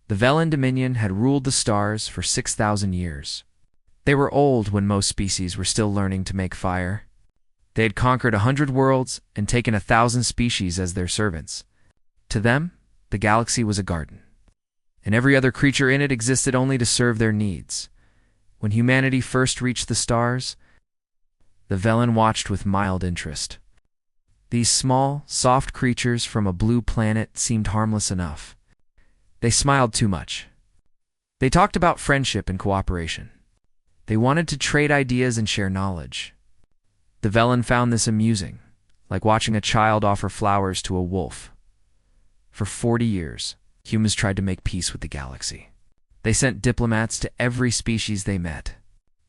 The Velen Dominion had ruled the stars for 6,000 years. They were old when most species were still learning to make fire. They had conquered 100 worlds and taken 1,000 species as their servants. To them, the galaxy was a garden, and every other creature in it existed only to serve their needs. When humanity first reached the stars, the Velen watched with mild interest. These small, soft creatures from a blue planet seemed harmless enough. They smiled too much. They talked about friendship and cooperation. They wanted to trade ideas and share knowledge. The Velen found this amusing, like watching a child offer flowers to a wolf. For 40 years, humans tried to make peace with the galaxy. They sent diplomats to every species they met.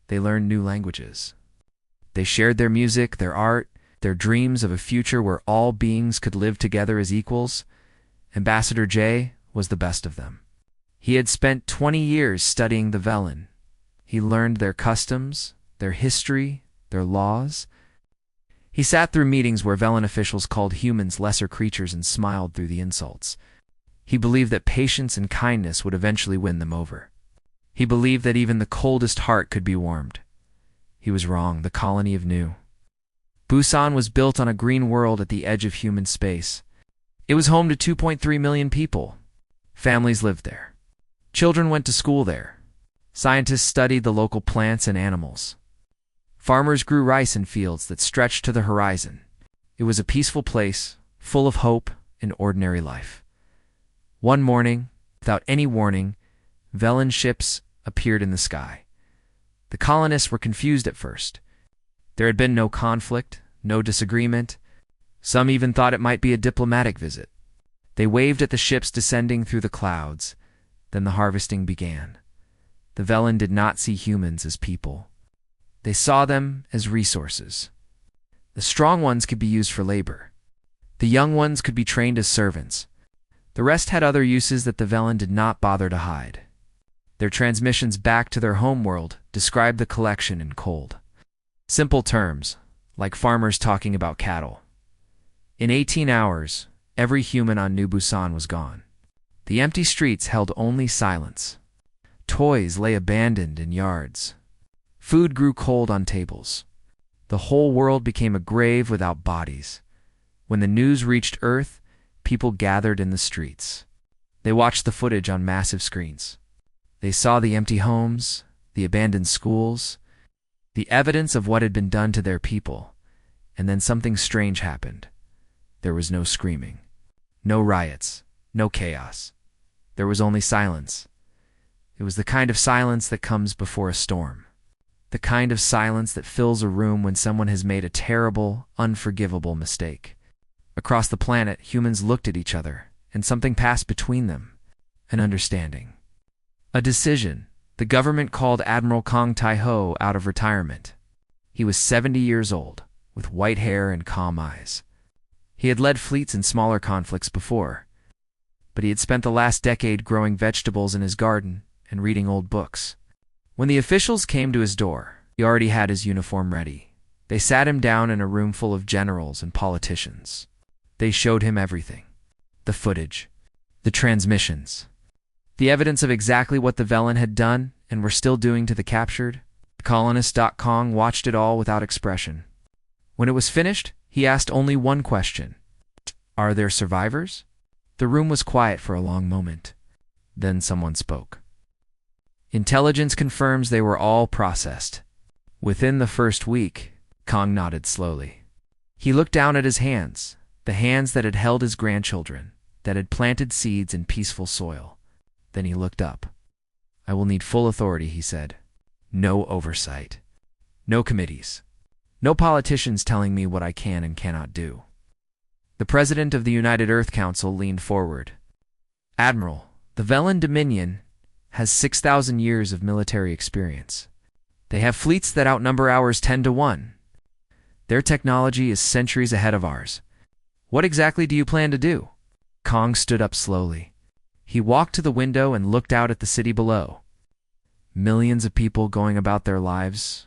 They learned new languages. They shared their music, their art, their dreams of a future where all beings could live together as equals. Ambassador J was the best of them. He had spent 20 years studying the Velen. He learned their customs, their history, their laws. He sat through meetings where Velen officials called humans lesser creatures and smiled through the insults. He believed that patience and kindness would eventually win them over. He believed that even the coldest heart could be warmed. He was wrong. The colony of Nu. Busan was built on a green world at the edge of human space. It was home to 2.3 million people. Families lived there. Children went to school there. Scientists studied the local plants and animals. Farmers grew rice in fields that stretched to the horizon. It was a peaceful place, full of hope and ordinary life. One morning, without any warning, Velen ships appeared in the sky. The colonists were confused at first. There had been no conflict, no disagreement. Some even thought it might be a diplomatic visit. They waved at the ships descending through the clouds. Then the harvesting began. The Velen did not see humans as people. They saw them as resources. The strong ones could be used for labor. The young ones could be trained as servants. The rest had other uses that the Velen did not bother to hide. Their transmissions back to their homeworld described the collection in cold, simple terms, like farmers talking about cattle. In 18 hours, every human on New Busan was gone. The empty streets held only silence. Toys lay abandoned in yards. Food grew cold on tables. The whole world became a grave without bodies. When the news reached Earth, people gathered in the streets. They watched the footage on massive screens. They saw the empty homes, the abandoned schools, the evidence of what had been done to their people. And then something strange happened. There was no screaming, no riots, no chaos. There was only silence. It was the kind of silence that comes before a storm. The kind of silence that fills a room when someone has made a terrible, unforgivable mistake. Across the planet, humans looked at each other, and something passed between them. An understanding. A decision. The government called Admiral Kong Tai-ho out of retirement. He was 70 years old, with white hair and calm eyes. He had led fleets in smaller conflicts before, but he had spent the last decade growing vegetables in his garden and reading old books. When the officials came to his door, he already had his uniform ready. They sat him down in a room full of generals and politicians. They showed him everything. The footage, the transmissions, the evidence of exactly what the Velen had done and were still doing to the captured. The colonist Kong watched it all without expression. When it was finished, he asked only one question. Are there survivors? The room was quiet for a long moment. Then someone spoke. Intelligence confirms they were all processed. Within the first week, Kong nodded slowly. He looked down at his hands, the hands that had held his grandchildren, that had planted seeds in peaceful soil. Then he looked up. I will need full authority, he said. No oversight. No committees. No politicians telling me what I can and cannot do. The president of the United Earth Council leaned forward. Admiral, the Velen Dominion has 6,000 years of military experience. They have fleets that outnumber ours 10 to 1. Their technology is centuries ahead of ours. What exactly do you plan to do? Kong stood up slowly. He walked to the window and looked out at the city below. Millions of people going about their lives.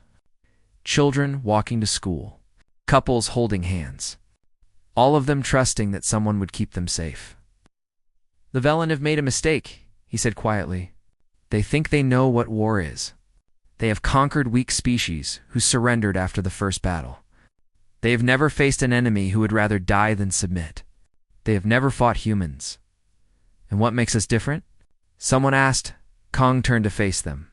Children walking to school. Couples holding hands. All of them trusting that someone would keep them safe. The Velen have made a mistake, he said quietly. They think they know what war is. They have conquered weak species who surrendered after the first battle. They have never faced an enemy who would rather die than submit. They have never fought humans. And what makes us different? Someone asked. Kong turned to face them.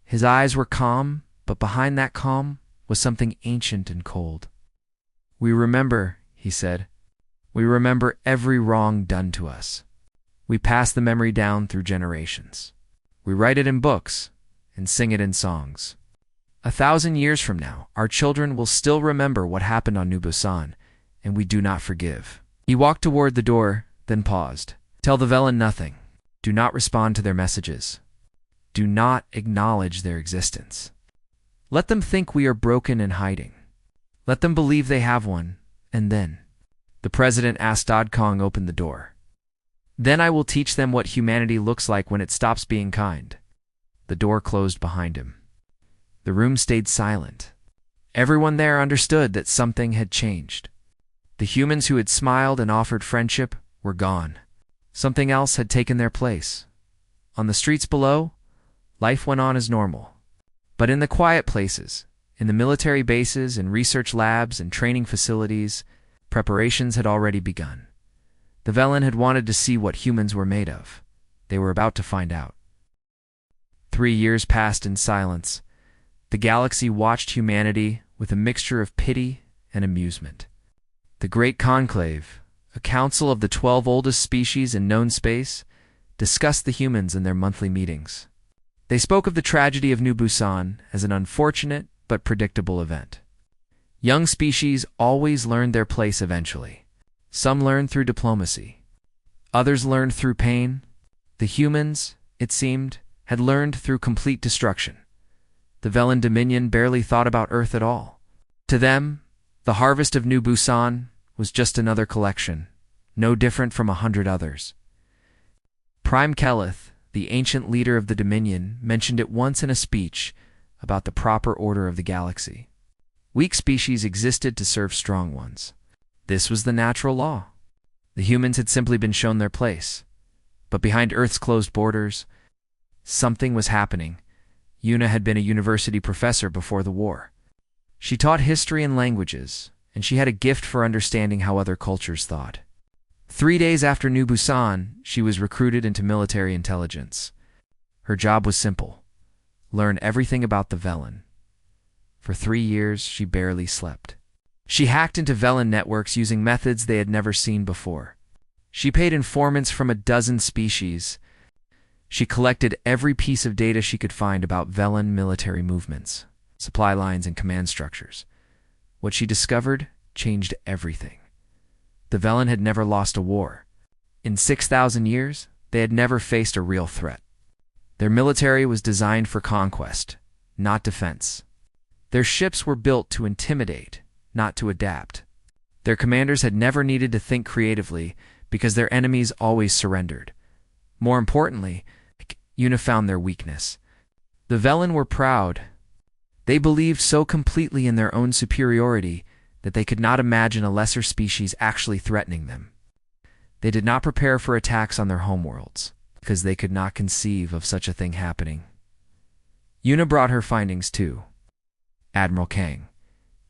His eyes were calm, but behind that calm was something ancient and cold. We remember, he said. We remember every wrong done to us. We pass the memory down through generations. We write it in books and sing it in songs. 1,000 years from now, our children will still remember what happened on New Busan, and we do not forgive. He walked toward the door, then paused. Tell the Velen nothing. Do not respond to their messages. Do not acknowledge their existence. Let them think we are broken and hiding. Let them believe they have one, and then. The president asked Kong open the door. Then I will teach them what humanity looks like when it stops being kind. The door closed behind him. The room stayed silent. Everyone there understood that something had changed. The humans who had smiled and offered friendship were gone. Something else had taken their place. On the streets below, life went on as normal. But in the quiet places, in the military bases and research labs and training facilities, preparations had already begun. The Velen had wanted to see what humans were made of. They were about to find out. 3 years passed in silence. The galaxy watched humanity with a mixture of pity and amusement. The Great Conclave, a council of the 12 oldest species in known space, discussed the humans in their monthly meetings. They spoke of the tragedy of New Busan as an unfortunate but predictable event. Young species always learned their place eventually. Some learned through diplomacy. Others learned through pain. The humans, it seemed, had learned through complete destruction. The Velen Dominion barely thought about Earth at all. To them, the harvest of New Busan was just another collection, no different from 100 others. Prime Keleth, the ancient leader of the Dominion, mentioned it once in a speech about the proper order of the galaxy. Weak species existed to serve strong ones. This was the natural law. The humans had simply been shown their place. But behind Earth's closed borders, something was happening. Yuna had been a university professor before the war. She taught history and languages, and she had a gift for understanding how other cultures thought. 3 days after New Busan, she was recruited into military intelligence. Her job was simple: learn everything about the Velen. For 3 years, she barely slept. She hacked into Velen networks using methods they had never seen before. She paid informants from a dozen species. She collected every piece of data she could find about Velen military movements, supply lines, and command structures. What she discovered changed everything. The Velen had never lost a war. In 6,000 years, they had never faced a real threat. Their military was designed for conquest, not defense. Their ships were built to intimidate, not to adapt. Their commanders had never needed to think creatively because their enemies always surrendered. More importantly, Yuna found their weakness. The Velen were proud. They believed so completely in their own superiority that they could not imagine a lesser species actually threatening them. They did not prepare for attacks on their homeworlds because they could not conceive of such a thing happening. Yuna brought her findings too. Admiral Kang.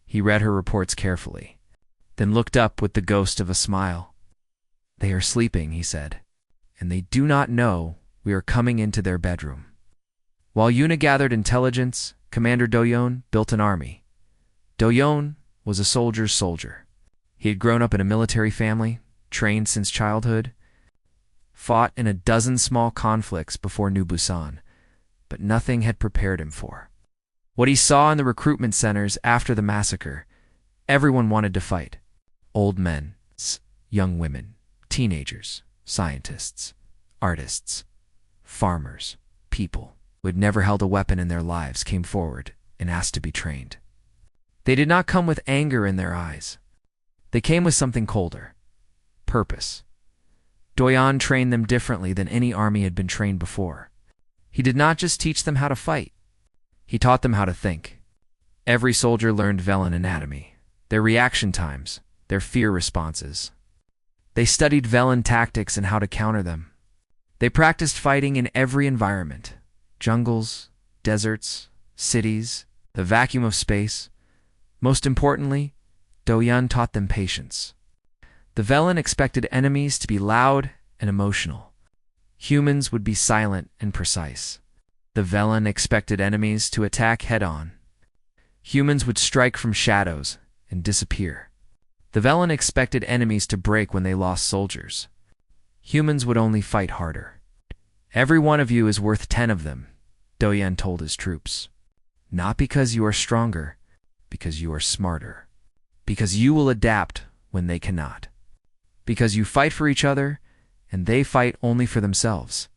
He read her reports carefully, then looked up with the ghost of a smile. They are sleeping, he said, and they do not know we are coming into their bedroom. While Yuna gathered intelligence, Commander Doyon built an army. Doyon was a soldier's soldier. He had grown up in a military family, trained since childhood, fought in a dozen small conflicts before New Busan, but nothing had prepared him for what he saw in the recruitment centers after the massacre. Everyone wanted to fight. Old men, young women, teenagers, scientists, artists, farmers, people who had never held a weapon in their lives came forward and asked to be trained. They did not come with anger in their eyes. They came with something colder: purpose. Doyon trained them differently than any army had been trained before. He did not just teach them how to fight. He taught them how to think. Every soldier learned Velen anatomy, their reaction times, their fear responses. They studied Velen tactics and how to counter them. They practiced fighting in every environment: jungles, deserts, cities, the vacuum of space. Most importantly, Do-Yun taught them patience. The Velen expected enemies to be loud and emotional. Humans would be silent and precise. The Velen expected enemies to attack head-on. Humans would strike from shadows and disappear. The Velen expected enemies to break when they lost soldiers. Humans would only fight harder. Every one of you is worth 10 of them, Do-Yun told his troops. Not because you are stronger, because you are smarter. Because you will adapt when they cannot. Because you fight for each other, and they fight only for themselves.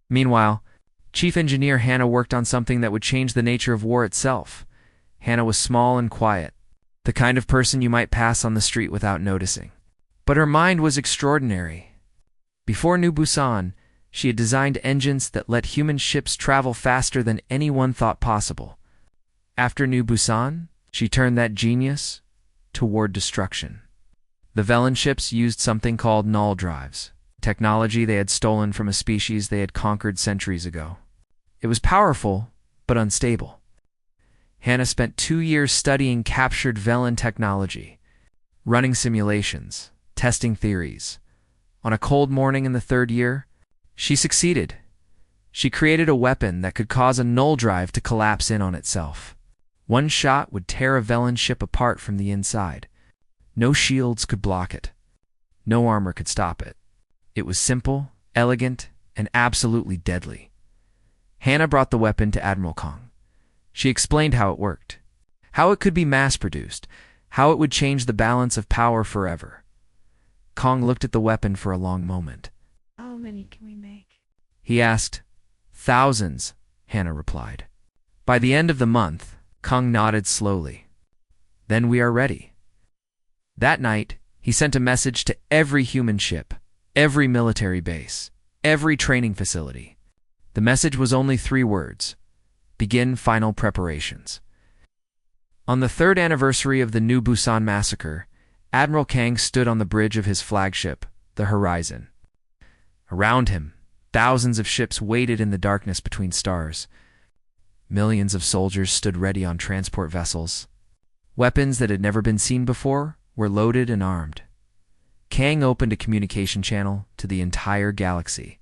Meanwhile, Chief Engineer Hannah worked on something that would change the nature of war itself. Hannah was small and quiet, the kind of person you might pass on the street without noticing. But her mind was extraordinary. Before New Busan, she had designed engines that let human ships travel faster than anyone thought possible. After New Busan, she turned that genius toward destruction. The Velen ships used something called null drives, technology they had stolen from a species they had conquered centuries ago. It was powerful, but unstable. Hannah spent 2 years studying captured Velen technology, running simulations, testing theories. On a cold morning in the 3rd year, she succeeded. She created a weapon that could cause a null drive to collapse in on itself. One shot would tear a Velen ship apart from the inside. No shields could block it. No armor could stop it. It was simple, elegant, and absolutely deadly. Hannah brought the weapon to Admiral Kong. She explained how it worked, how it could be mass-produced, how it would change the balance of power forever. Kong looked at the weapon for a long moment. How many can we make? He asked. Thousands, Hannah replied. By the end of the month, Kong nodded slowly. Then we are ready. That night, he sent a message to every human ship, every military base, every training facility. The message was only 3 words: begin final preparations. On the 3rd anniversary of the New Busan massacre, Admiral Kang stood on the bridge of his flagship, the Horizon. Around him, thousands of ships waited in the darkness between stars. Millions of soldiers stood ready on transport vessels. Weapons that had never been seen before were loaded and armed. Kang opened a communication channel to the entire galaxy.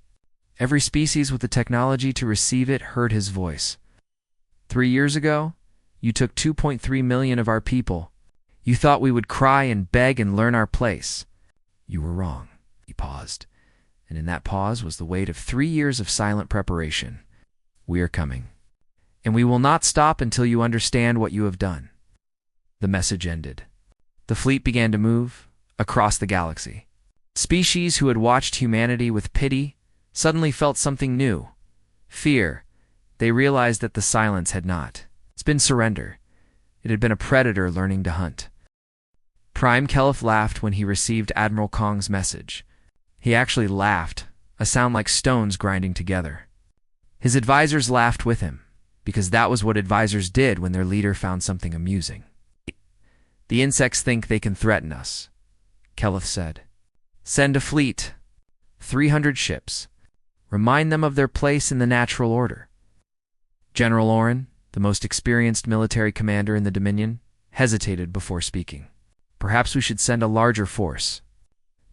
Every species with the technology to receive it heard his voice. 3 years ago, you took 2.3 million of our people. You thought we would cry and beg and learn our place. You were wrong. He paused, and in that pause was the weight of 3 years of silent preparation. We are coming, and we will not stop until you understand what you have done. The message ended. The fleet began to move across the galaxy. Species who had watched humanity with pity suddenly felt something new. Fear. They realized that the silence had not. It's been surrender. It had been a predator learning to hunt. Prime Kelef laughed when he received Admiral Kong's message. He actually laughed, a sound like stones grinding together. His advisors laughed with him, because that was what advisors did when their leader found something amusing. The insects think they can threaten us, Kelef said. Send a fleet, 300 ships. Remind them of their place in the natural order. General Oren, the most experienced military commander in the Dominion, hesitated before speaking. Perhaps we should send a larger force.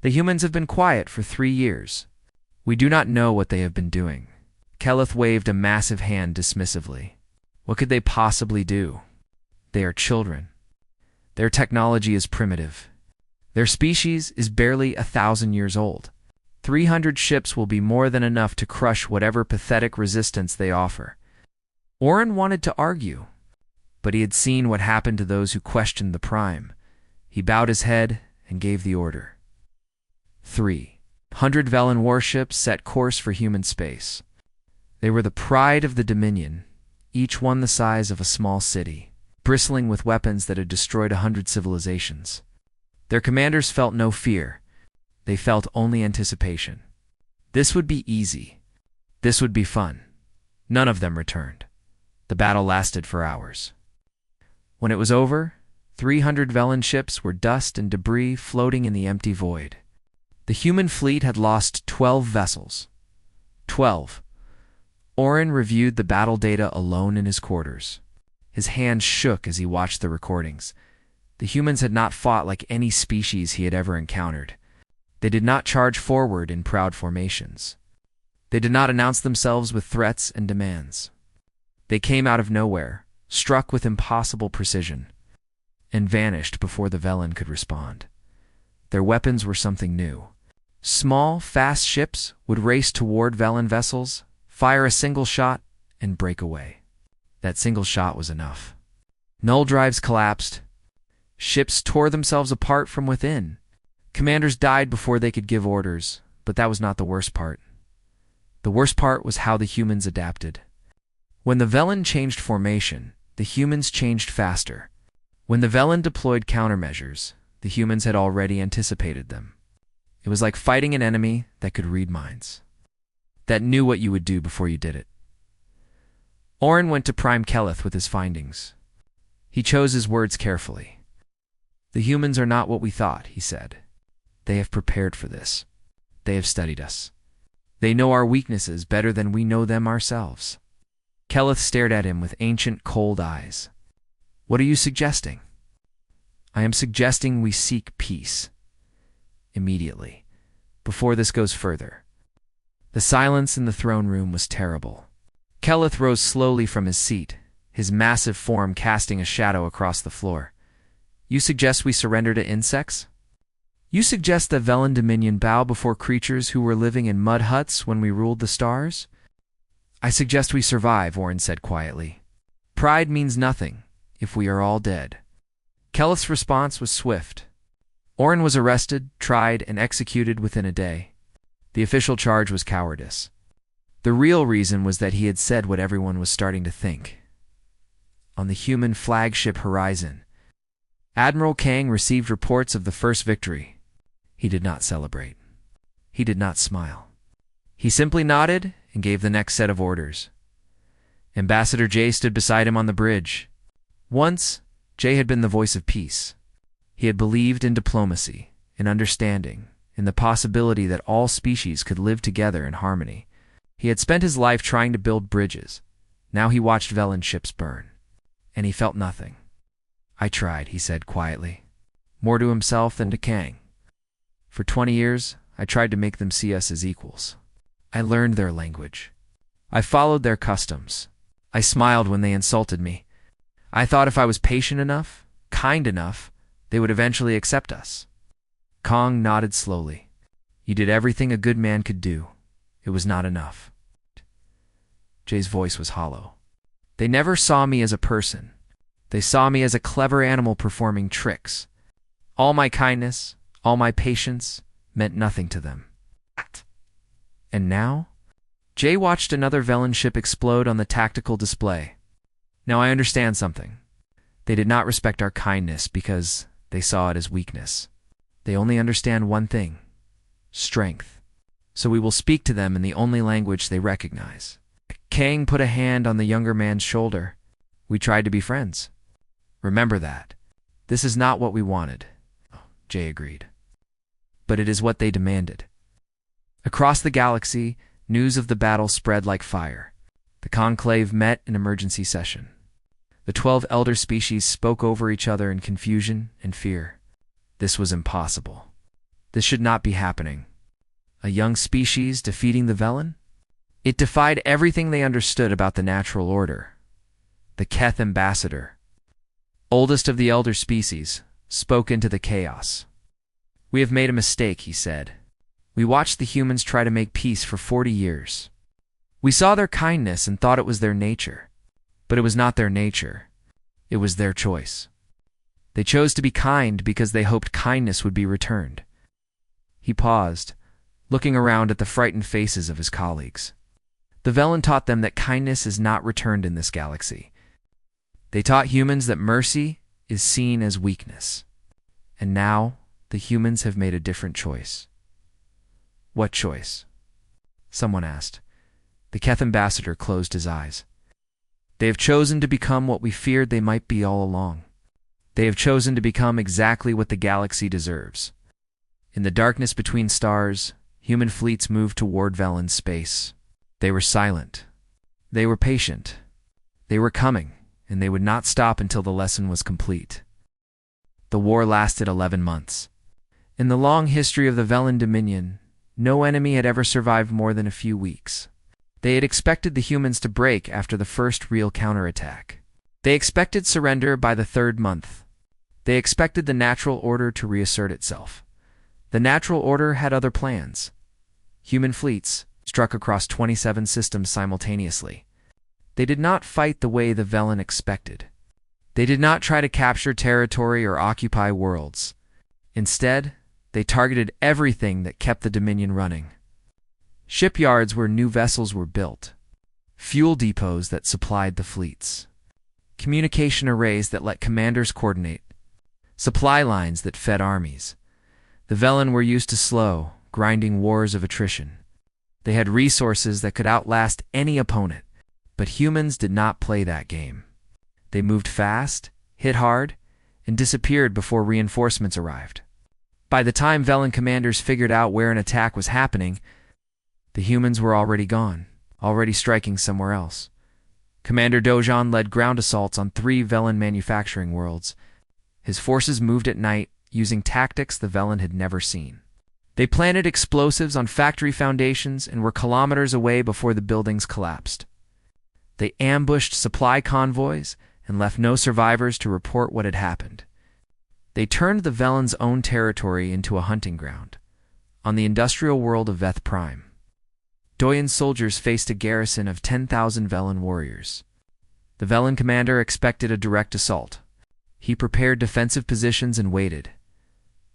The humans have been quiet for 3 years. We do not know what they have been doing. Kelef waved a massive hand dismissively. What could they possibly do? They are children. Their technology is primitive. Their species is barely 1,000 years old. 300 ships will be more than enough to crush whatever pathetic resistance they offer. Oren wanted to argue, but he had seen what happened to those who questioned the Prime. He bowed his head and gave the order. 300 Velen warships set course for human space. They were the pride of the Dominion, each one the size of a small city, bristling with weapons that had destroyed 100 civilizations. Their commanders felt no fear. They felt only anticipation. This would be easy. This would be fun. None of them returned. The battle lasted for hours. When it was over, 300 Velen ships were dust and debris floating in the empty void. The human fleet had lost 12 vessels. 12. Oren reviewed the battle data alone in his quarters. His hands shook as he watched the recordings. The humans had not fought like any species he had ever encountered. They did not charge forward in proud formations. They did not announce themselves with threats and demands. They came out of nowhere, struck with impossible precision, and vanished before the Velen could respond. Their weapons were something new. Small, fast ships would race toward Velen vessels, fire a single shot, and break away. That single shot was enough. Null drives collapsed. Ships tore themselves apart from within. Commanders died before they could give orders, but that was not the worst part. The worst part was how the humans adapted. When the Velen changed formation, the humans changed faster. When the Velen deployed countermeasures, the humans had already anticipated them. It was like fighting an enemy that could read minds, that knew what you would do before you did it. Oren went to Prime Keleth with his findings. He chose his words carefully. "The humans are not what we thought," he said. "They have prepared for this. They have studied us. They know our weaknesses better than we know them ourselves." Keleth stared at him with ancient, cold eyes. "What are you suggesting?" "I am suggesting we seek peace. Immediately, before this goes further." The silence in the throne room was terrible. Keleth rose slowly from his seat, his massive form casting a shadow across the floor. "You suggest we surrender to insects? You suggest that Velen Dominion bow before creatures who were living in mud huts when we ruled the stars?" "I suggest we survive," Oren said quietly. "Pride means nothing if we are all dead." Keleth's response was swift. Oren was arrested, tried, and executed within a day. The official charge was cowardice. The real reason was that he had said what everyone was starting to think. On the human flagship Horizon, Admiral Kang received reports of the first victory. He did not celebrate. He did not smile. He simply nodded and gave the next set of orders. Ambassador Jay stood beside him on the bridge. Once, Jay had been the voice of peace. He had believed in diplomacy, in understanding, in the possibility that all species could live together in harmony. He had spent his life trying to build bridges. Now he watched Velen ships burn, and he felt nothing. "I tried," he said quietly, more to himself than to Kang. "For 20 years, I tried to make them see us as equals. I learned their language. I followed their customs. I smiled when they insulted me. I thought if I was patient enough, kind enough, they would eventually accept us." Kong nodded slowly. "You did everything a good man could do. It was not enough." Jay's voice was hollow. "They never saw me as a person. They saw me as a clever animal performing tricks. All my kindness, all my patience, meant nothing to them." And now? Jay watched another Velen ship explode on the tactical display. "Now I understand something. They did not respect our kindness because they saw it as weakness. They only understand one thing: strength. So we will speak to them in the only language they recognize." Kang put a hand on the younger man's shoulder. "We tried to be friends. Remember that. This is not what we wanted." Jay agreed. "But it is what they demanded." Across the galaxy, news of the battle spread like fire. The conclave met in emergency session. The 12 elder species spoke over each other in confusion and fear. This was impossible. This should not be happening. A young species defeating the Velen? It defied everything they understood about the natural order. The Keth ambassador, oldest of the elder species, spoke into the chaos. "We have made a mistake," he said. "We watched the humans try to make peace for 40 years. We saw their kindness and thought it was their nature. But it was not their nature. It was their choice. They chose to be kind because they hoped kindness would be returned." He paused, looking around at the frightened faces of his colleagues. The Velen taught them that kindness is not returned in this galaxy. They taught humans that mercy is seen as weakness. And now, the humans have made a different choice. "What choice?" someone asked. The Keth ambassador closed his eyes. "They have chosen to become what we feared they might be all along. They have chosen to become exactly what the galaxy deserves." In the darkness between stars, human fleets moved toward Velen's space. They were silent. They were patient. They were coming, and they would not stop until the lesson was complete. The war lasted 11 months. In the long history of the Velen Dominion, no enemy had ever survived more than a few weeks. They had expected the humans to break after the first real counterattack. They expected surrender by the 3rd month. They expected the natural order to reassert itself. The natural order had other plans. Human fleets struck across 27 systems simultaneously. They did not fight the way the Velen expected. They did not try to capture territory or occupy worlds. Instead, they targeted everything that kept the Dominion running. Shipyards where new vessels were built. Fuel depots that supplied the fleets. Communication arrays that let commanders coordinate. Supply lines that fed armies. The Velen were used to slow, grinding wars of attrition. They had resources that could outlast any opponent, but humans did not play that game. They moved fast, hit hard, and disappeared before reinforcements arrived. By the time Velen commanders figured out where an attack was happening, the humans were already gone, already striking somewhere else. Commander Dojan led ground assaults on 3 Velen manufacturing worlds. His forces moved at night, using tactics the Velen had never seen. They planted explosives on factory foundations and were kilometers away before the buildings collapsed. They ambushed supply convoys and left no survivors to report what had happened. They turned the Velen's own territory into a hunting ground, on the industrial world of Veth Prime. Doyan's soldiers faced a garrison of 10,000 Velen warriors. The Velen commander expected a direct assault. He prepared defensive positions and waited.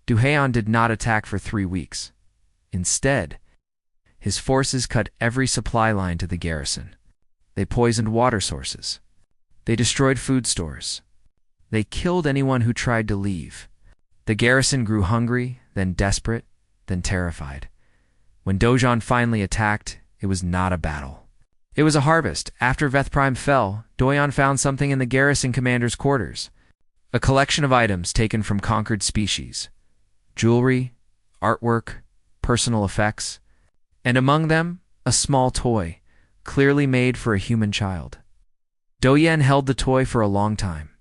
Duhaon did not attack for 3 weeks. Instead, his forces cut every supply line to the garrison. They poisoned water sources. They destroyed food stores. They killed anyone who tried to leave. The garrison grew hungry, then desperate, then terrified. When Dojan finally attacked, it was not a battle. It was a harvest. After Veth Prime fell, Doyan found something in the garrison commander's quarters. A collection of items taken from conquered species. Jewelry, artwork, personal effects, and among them, a small toy, clearly made for a human child. Doyen held the toy for a long time.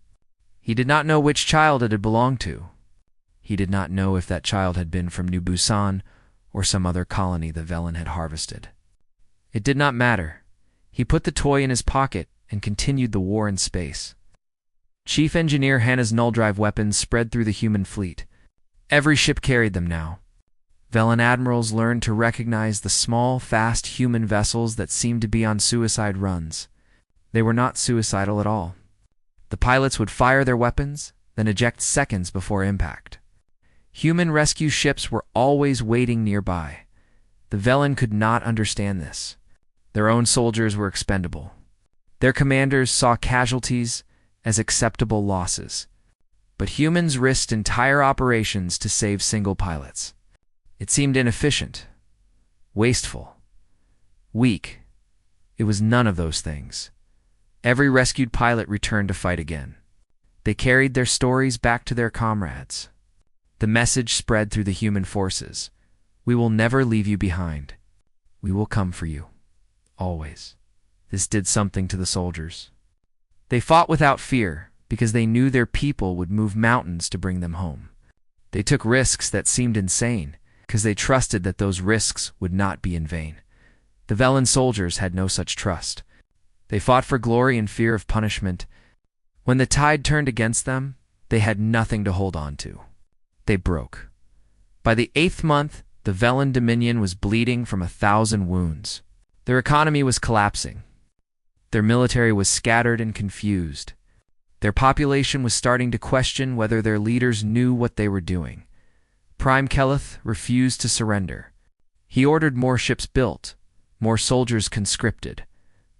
He did not know which child it had belonged to. He did not know if that child had been from New Busan or some other colony the Velen had harvested. It did not matter. He put the toy in his pocket and continued the war in space. Chief Engineer Hannah's null-drive weapons spread through the human fleet. Every ship carried them now. Velen admirals learned to recognize the small, fast human vessels that seemed to be on suicide runs. They were not suicidal at all. The pilots would fire their weapons, then eject seconds before impact. Human rescue ships were always waiting nearby. The Velen could not understand this. Their own soldiers were expendable. Their commanders saw casualties as acceptable losses. But humans risked entire operations to save single pilots. It seemed inefficient, wasteful, weak. It was none of those things. Every rescued pilot returned to fight again. They carried their stories back to their comrades. The message spread through the human forces. We will never leave you behind. We will come for you. Always. This did something to the soldiers. They fought without fear because they knew their people would move mountains to bring them home. They took risks that seemed insane because they trusted that those risks would not be in vain. The Velen soldiers had no such trust. They fought for glory and fear of punishment. When the tide turned against them, they had nothing to hold on to. They broke. By the 8th month, the Velen Dominion was bleeding from 1,000 wounds. Their economy was collapsing. Their military was scattered and confused. Their population was starting to question whether their leaders knew what they were doing. Prime Keleth refused to surrender. He ordered more ships built, more soldiers conscripted,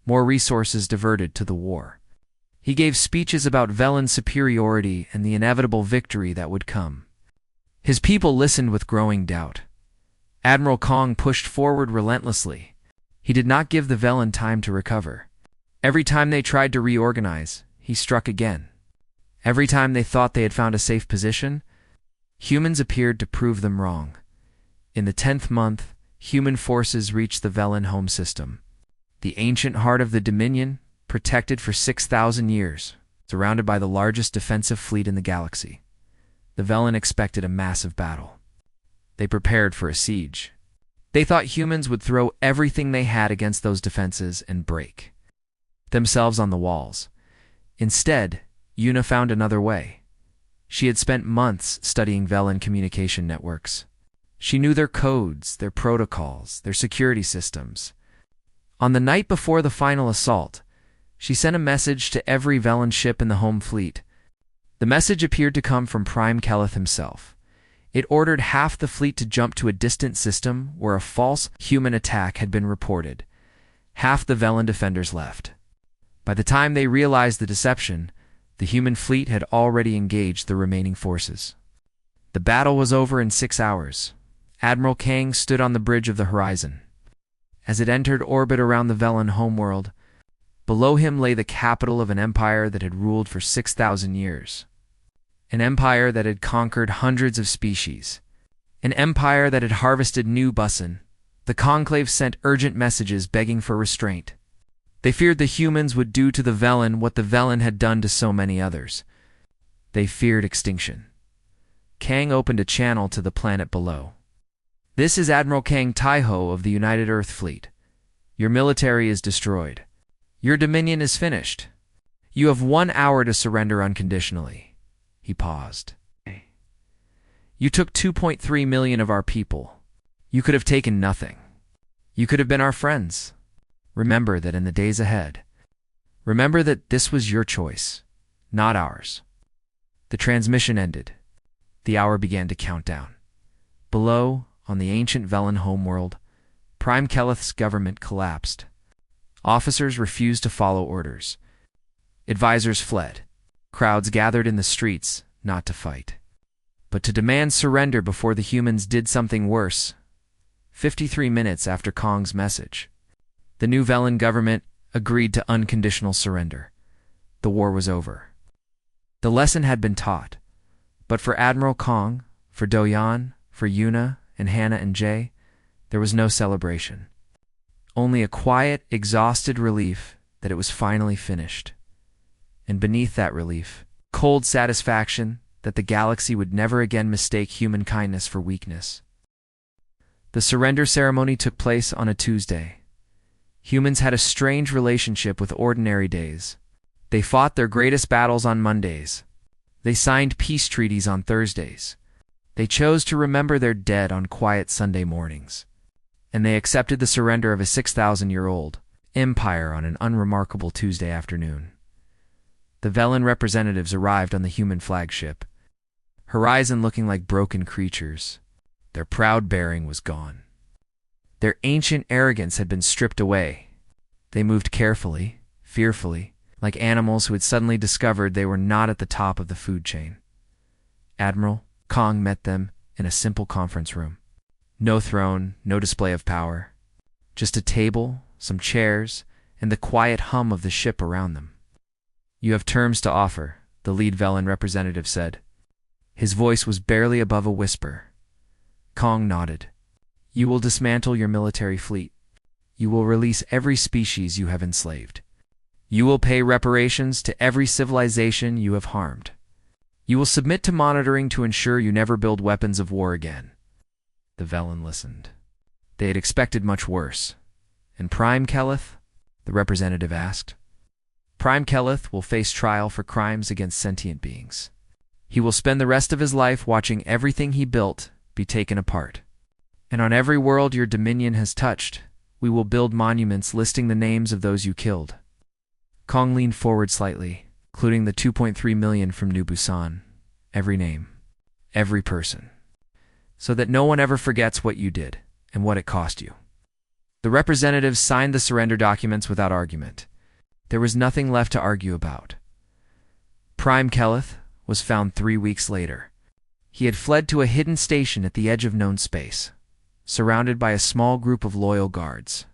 more resources diverted to the war. He gave speeches about Velen's superiority and the inevitable victory that would come. His people listened with growing doubt. Admiral Kong pushed forward relentlessly. He did not give the Velen time to recover. Every time they tried to reorganize, he struck again. Every time they thought they had found a safe position, humans appeared to prove them wrong. In the 10th month, human forces reached the Velen home system. The ancient heart of the Dominion, protected for 6,000 years, surrounded by the largest defensive fleet in the galaxy. The Velen expected a massive battle. They prepared for a siege. They thought humans would throw everything they had against those defenses and break themselves on the walls. Instead, Una found another way. She had spent months studying Velen communication networks. She knew their codes, their protocols, their security systems. On the night before the final assault, she sent a message to every Velen ship in the home fleet. The message appeared to come from Prime Keleth himself. It ordered half the fleet to jump to a distant system where a false human attack had been reported. Half the Velen defenders left. By the time they realized the deception, the human fleet had already engaged the remaining forces. The battle was over in 6 hours. Admiral Kang stood on the bridge of the horizon. As it entered orbit around the Velen homeworld, below him lay the capital of an empire that had ruled for 6,000 years. An empire that had conquered hundreds of species. An empire that had harvested new Busan. The Conclave sent urgent messages begging for restraint. They feared the humans would do to the Velen what the Velen had done to so many others. They feared extinction. Kang opened a channel to the planet below. "This is Admiral Kang Taiho of the United Earth Fleet. Your military is destroyed. Your dominion is finished. You have 1 hour to surrender unconditionally." He paused. "You took 2.3 million of our people. You could have taken nothing. You could have been our friends. Remember that in the days ahead. Remember that this was your choice, not ours." The transmission ended. The hour began to count down. Below, on the ancient Velen homeworld, Prime Keleth's government collapsed. Officers refused to follow orders. Advisors fled. Crowds gathered in the streets, not to fight, but to demand surrender before the humans did something worse. 53 minutes after Kong's message, the new Velen government agreed to unconditional surrender. The war was over. The lesson had been taught, but for Admiral Kong, for Do-Yan, for Yuna, and Hannah and Jay, there was no celebration. Only a quiet, exhausted relief that it was finally finished. And beneath that relief, cold satisfaction that the galaxy would never again mistake human kindness for weakness. The surrender ceremony took place on a Tuesday. Humans had a strange relationship with ordinary days. They fought their greatest battles on Mondays. They signed peace treaties on Thursdays. They chose to remember their dead on quiet Sunday mornings. And they accepted the surrender of a 6,000-year-old empire on an unremarkable Tuesday afternoon. The Velen representatives arrived on the human flagship, Horizon looking like broken creatures. Their proud bearing was gone. Their ancient arrogance had been stripped away. They moved carefully, fearfully, like animals who had suddenly discovered they were not at the top of the food chain. Admiral Kong met them in a simple conference room. No throne, no display of power. Just a table, some chairs, and the quiet hum of the ship around them. "You have terms to offer," the lead Velen representative said. His voice was barely above a whisper. Kong nodded. "You will dismantle your military fleet. You will release every species you have enslaved. You will pay reparations to every civilization you have harmed. You will submit to monitoring to ensure you never build weapons of war again." The Velen listened. They had expected much worse. "And Prime Keleth?" the representative asked. "Prime Keleth will face trial for crimes against sentient beings. He will spend the rest of his life watching everything he built be taken apart. And on every world your dominion has touched, we will build monuments listing the names of those you killed." Kong leaned forward slightly, including the 2.3 million from New Busan. "Every name, every person, so that no one ever forgets what you did and what it cost you." The representatives signed the surrender documents without argument. There was nothing left to argue about. Prime Keleth was found 3 weeks later. He had fled to a hidden station at the edge of known space, surrounded by a small group of loyal guards.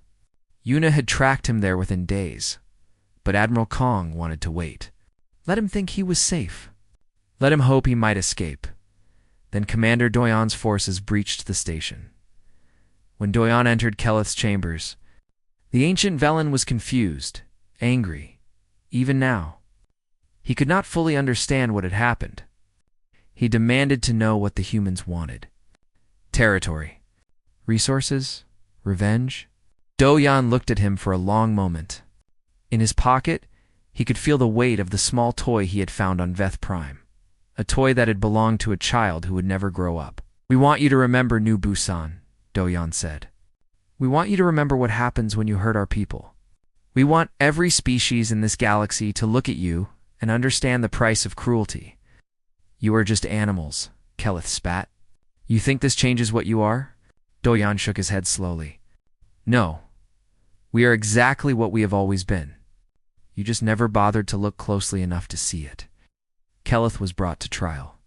Yuna had tracked him there within days, but Admiral Kong wanted to wait. Let him think he was safe. Let him hope he might escape. Then Commander Do-Yan's forces breached the station. When Do-Yan entered Keleth's chambers, The ancient Velen was confused, angry, even now. He could not fully understand what had happened. He demanded to know what the humans wanted. Territory. Resources? Revenge? Do-Yan looked at him for a long moment. In his pocket, he could feel the weight of the small toy he had found on Veth Prime, a toy that had belonged to a child who would never grow up. "We want you to remember New Busan," Do-Yan said. "We want you to remember what happens when you hurt our people. We want every species in this galaxy to look at you and understand the price of cruelty." "You are just animals," Keleth spat. "You think this changes what you are?" Do-Yan shook his head slowly. "No. We are exactly what we have always been. You just never bothered to look closely enough to see it." Keleth was brought to trial.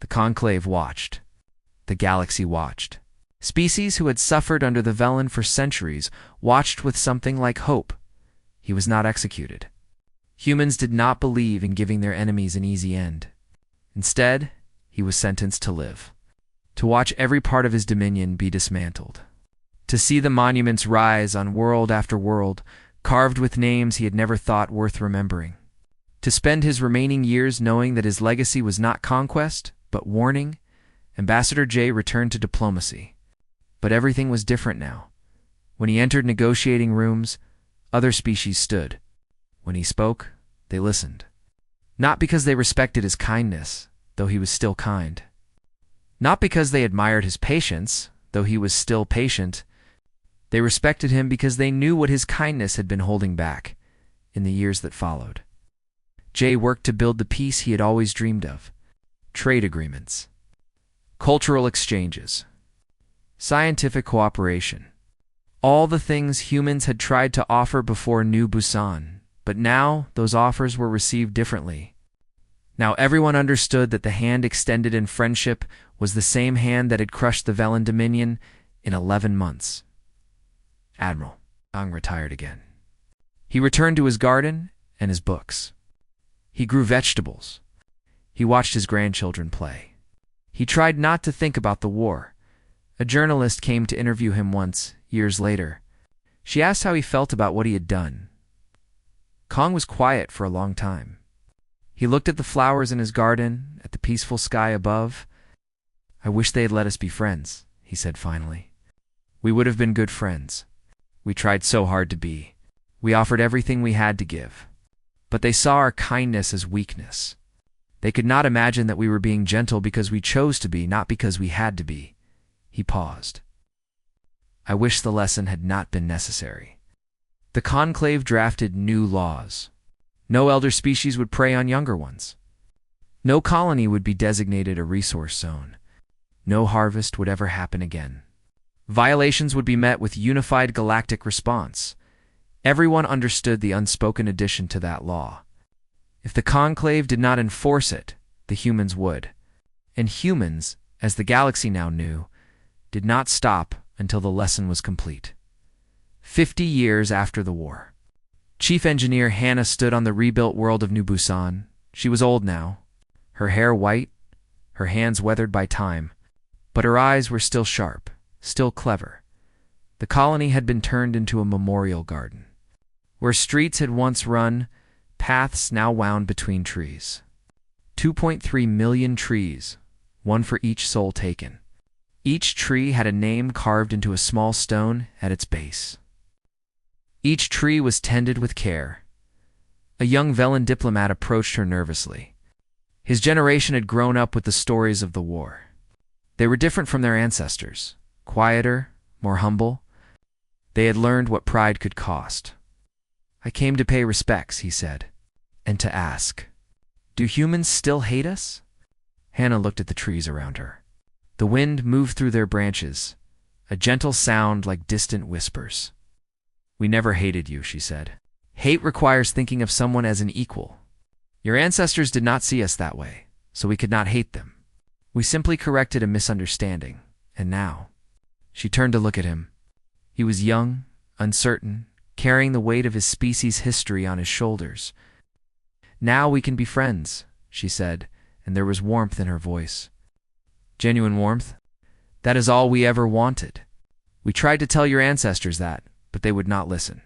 The Conclave watched. The galaxy watched. Species who had suffered under the Velen for centuries watched with something like hope. He was not executed. Humans did not believe in giving their enemies an easy end. Instead, he was sentenced to live, to watch every part of his dominion be dismantled, to see the monuments rise on world after world, carved with names he had never thought worth remembering, to spend his remaining years knowing that his legacy was not conquest, but warning. Ambassador J returned to diplomacy. But everything was different now. When he entered negotiating rooms, other species stood. When he spoke, they listened. Not because they respected his kindness, though he was still kind. Not because they admired his patience, though he was still patient. They respected him because they knew what his kindness had been holding back in the years that followed. Jay worked to build the peace he had always dreamed of. Trade agreements. Cultural exchanges. Scientific cooperation. All the things humans had tried to offer before New Busan, but now those offers were received differently. Now everyone understood that the hand extended in friendship was the same hand that had crushed the Velen Dominion in 11 months. Admiral Ang retired again. He returned to his garden and his books. He grew vegetables. He watched his grandchildren play. He tried not to think about the war. A journalist came to interview him once, years later. She asked how he felt about what he had done. Kong was quiet for a long time. He looked at the flowers in his garden, at the peaceful sky above. "I wish they had let us be friends," he said finally. "We would have been good friends. We tried so hard to be. We offered everything we had to give. But they saw our kindness as weakness. They could not imagine that we were being gentle because we chose to be, not because we had to be." He paused. "I wish the lesson had not been necessary." The Conclave drafted new laws. No elder species would prey on younger ones. No colony would be designated a resource zone. No harvest would ever happen again. Violations would be met with unified galactic response. Everyone understood the unspoken addition to that law. If the Conclave did not enforce it, the humans would. And humans, as the galaxy now knew, did not stop until the lesson was complete. 50 years after the war. Chief Engineer Hannah stood on the rebuilt world of New Busan. She was old now, her hair white, her hands weathered by time, but her eyes were still sharp, still clever. The colony had been turned into a memorial garden. Where streets had once run, paths now wound between trees. 2.3 million trees, one for each soul taken. Each tree had a name carved into a small stone at its base. Each tree was tended with care. A young Velen diplomat approached her nervously. His generation had grown up with the stories of the war. They were different from their ancestors, quieter, more humble. They had learned what pride could cost. "I came to pay respects," he said, "and to ask, do humans still hate us?" Hannah looked at the trees around her. The wind moved through their branches, a gentle sound like distant whispers. "We never hated you," she said. "Hate requires thinking of someone as an equal. Your ancestors did not see us that way, so we could not hate them. We simply corrected a misunderstanding, and now..." She turned to look at him. He was young, uncertain, carrying the weight of his species' history on his shoulders. "Now we can be friends," she said, and there was warmth in her voice. Genuine warmth. "That is all we ever wanted. We tried to tell your ancestors that, but they would not listen."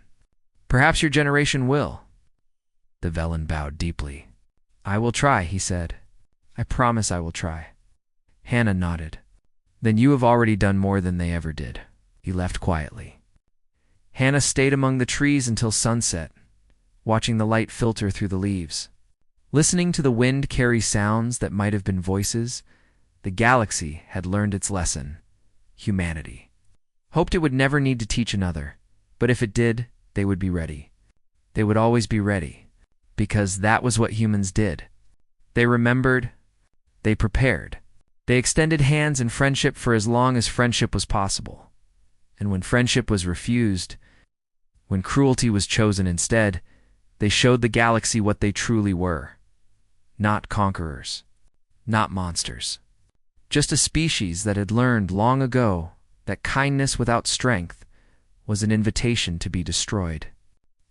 Perhaps your generation will. The Velen bowed deeply. I will try, he said. I promise I will try. Hannah nodded. Then you have already done more than they ever did. He left quietly. Hannah stayed among the trees until sunset, watching the light filter through the leaves. Listening to the wind carry sounds that might have been voices, the galaxy had learned its lesson. Humanity. Hoped it would never need to teach another, but if it did, they would be ready. They would always be ready, because that was what humans did. They remembered, they prepared. They extended hands in friendship for as long as friendship was possible. And when friendship was refused, when cruelty was chosen instead, they showed the galaxy what they truly were. Not conquerors, not monsters. Just a species that had learned long ago that kindness without strength was an invitation to be destroyed.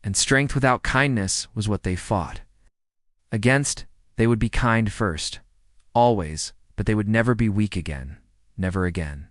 And strength without kindness was what they fought. Against, they would be kind first, always, but they would never be weak again, never again.